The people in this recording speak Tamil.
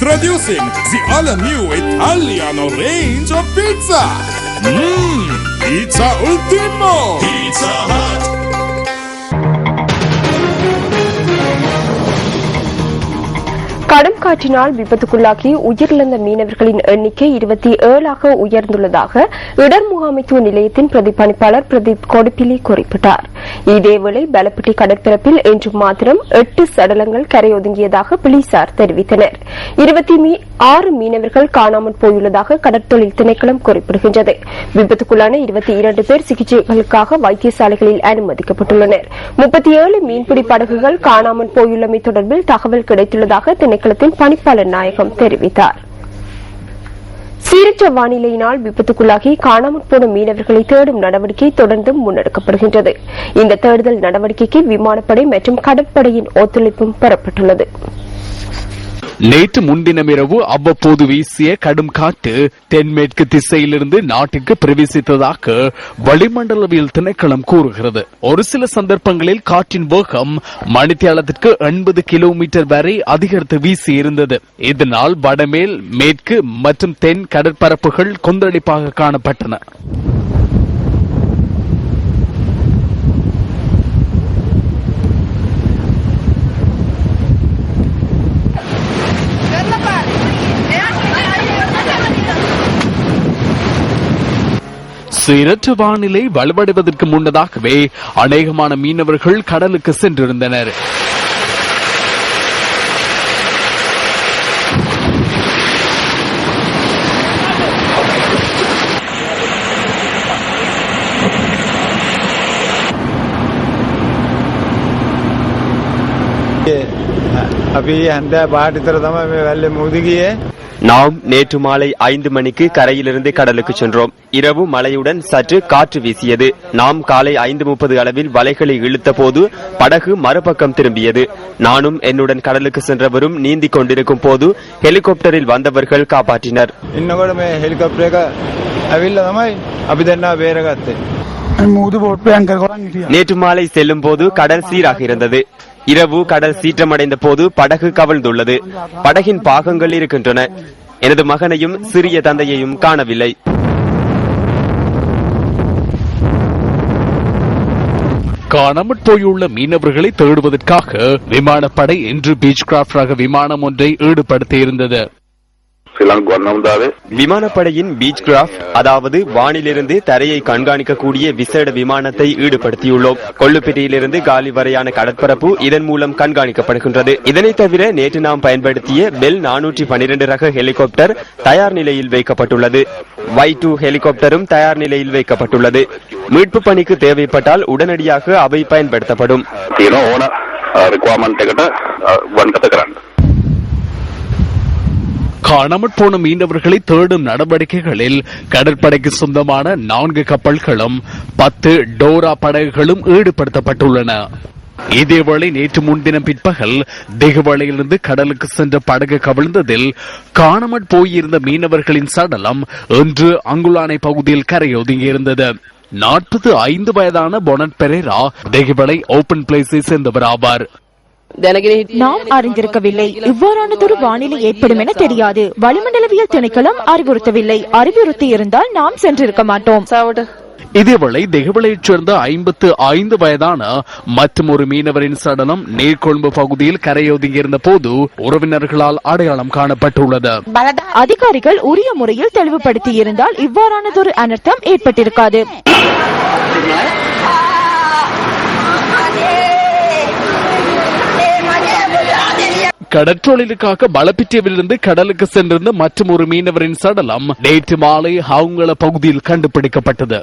Introducing the all-new Italiano range of pizza. Pizza Ultimo. Pizza Hut. கடும் காற்றினால் விபத்துக்குள்ளாகி உயிரிழந்த மீனவர்களின் எண்ணிக்கை 27 உயர்ந்துள்ளதாக இடர் முகாமைத்துவ நிலையத்தின் பிரதிபலிப்பாளர் பிரதீப் கொடுப்பிலி குறிப்பிட்டார். இதேவேளை பலப்பட்டி கடற்பரப்பில் இன்று மாத்திரம் 8 சடலங்கள் கரையொதுங்கியதாக போலீசார் தெரிவித்தனர். 26 மீனவர்கள் காணாமல் போயுள்ளதாக கடற்தொழில் திணைக்களம் குறிப்பிடுகின்றது. விபத்துக்குள்ளான 22 பேர் சிகிச்சைகளுக்காக வைத்தியசாலைகளில் அனுமதிக்கப்பட்டுள்ளனர். 37 மீன்பிடி படகுகள் காணாமல் போயுள்ளமை தொடர்பில் தகவல் கிடைத்துள்ளதாக திணைக்களத்தின் பணிப்பாளர் நாயகம் தெரிவித்தார். சீரற்ற வானிலையினால் விபத்துக்குள்ளாகி காணாமல் போன மீனவர்களை தேடும் நடவடிக்கை தொடர்ந்து முன்னெடுக்கப்படுகின்றது. இந்த தேடுதல் நடவடிக்கைக்கு விமானப்படை மற்றும் கடற்படையின் ஒத்துழைப்பும் பெறப்பட்டுள்ளது. நேற்று முன்தினம் இரவு அவ்வப்போது வீசிய கடும் காற்று தென்மேற்கு திசையிலிருந்து நாட்டுக்கு பிரவேசித்ததாக வளிமண்டலவியல் திணைக்களம் கூறுகிறது. ஒரு சில சந்தர்ப்பங்களில் காற்றின் வேகம் மணித்தியாலத்திற்கு 80 கிலோமீட்டர் வரை அதிகரித்து வீசியிருந்தது. இதனால் வடமேல் மேற்கு மற்றும் தென் கடற்பரப்புகள் கொந்தளிப்பாக காணப்பட்டன. சீரற்ற வானிலை வலுவடைவதற்கு முன்னதாகவே அநேகமான மீனவர்கள் கடலுக்கு சென்றிருந்தனர். நாம் நேற்று மாலை 5 மணிக்கு கரையிலிருந்து கடலுக்கு சென்றோம். இரவு மழையுடன் சற்று காற்று வீசியது. நாம் காலை 5:30 அளவில் வலைகளை இழுத்த போது படகு மறுபக்கம் திரும்பியது. நானும் என்னுடன் கடலுக்கு சென்றவரும் நீந்திக் கொண்டிருக்கும் போது ஹெலிகாப்டரில் வந்தவர்கள் காப்பாற்றினர். நேற்று மாலை செல்லும் போது கடல் சீராக இருந்தது. இரவு கடல் சீற்றமடைந்த போது படகு கவிழ்ந்துள்ளது. படகின் பாகங்கள் இருக்கின்றன. எனது மகனையும் சிறிய தந்தையையும் காணவில்லை. காணாமற் போயுள்ள மீனவர்களை தேடுவதற்காக விமானப்படை இன்று பீச் கிராப்ட் ரக விமானம் ஒன்றை ஈடுபடுத்தியிருந்தது. விமானப்படையின் பீச் கிராப்ட், அதாவது வானிலிருந்து தரையை கண்காணிக்கக்கூடிய விசேட விமானத்தை ஈடுபடுத்தியுள்ளோம். கொள்ளுப்பட்டியிலிருந்து காலி வரையான கடற்பரப்பு இதன் மூலம் கண்காணிக்கப்படுகின்றது. இதனைத் தவிர நேற்று நாம் பயன்படுத்திய பெல் 412 ரக ஹெலிகாப்டர் தயார் நிலையில் வைக்கப்பட்டுள்ளது. Y2 ஹெலிகாப்டரும் தயார் நிலையில் வைக்கப்பட்டுள்ளது. மீட்பு பணிக்கு தேவைப்பட்டால் உடனடியாக அவை பயன்படுத்தப்படும். காணாமற் போன மீனவர்களை தேடும் நடவடிக்கைகளில் கடற்படைக்கு சொந்தமான 4 கப்பல்களும் 10 டோரா படகுகளும் ஈடுபடுத்தப்பட்டுள்ளன. இதேவேளை நேற்று முன்தினம் பிற்பகல் திகுவளையிலிருந்து கடலுக்கு சென்ற படகு கவிழ்ந்ததில் காணாமற் போயிருந்த மீனவர்களின் சடலம் இன்று அங்குலானை பகுதியில் கரையொதுங்கியிருந்தது. 45 வயதான பொனட் பெரேரா திகுவளை ஓபன் பிளேஸை சேர்ந்தவர் ஆவார். நாம் அறிந்திருக்கவில்லை. இவ்வாறானதொரு வானிலை ஏற்படும் என தெரியாது. வளிமண்டலவியல் திணைக்களம் அறிவுறுத்தவில்லை. அறிவுறுத்தி இருந்தால் நாம் சென்றிருக்க மாட்டோம். இதேவேளை திகுவளையைச் சேர்ந்த 55 வயதான மற்றும் ஒரு மீனவரின் சடலம் நீர்கொழும்பு பகுதியில் கரையொதுங்கியிருந்த போது உறவினர்களால் அடையாளம் காணப்பட்டுள்ளது. அதிகாரிகள் உரிய முறையில் தெளிவுபடுத்தி இருந்தால் இவ்வாறானதொரு அனர்த்தம் ஏற்பட்டிருக்காது. கடற்றொழிலுக்காக பலப்பிட்டியவிலிருந்து கடலுக்கு சென்றிருந்த மற்றும் ஒரு மீனவரின் சடலம் நேற்று மாலை ஹவுங்கள பகுதியில் கண்டுபிடிக்கப்பட்டது.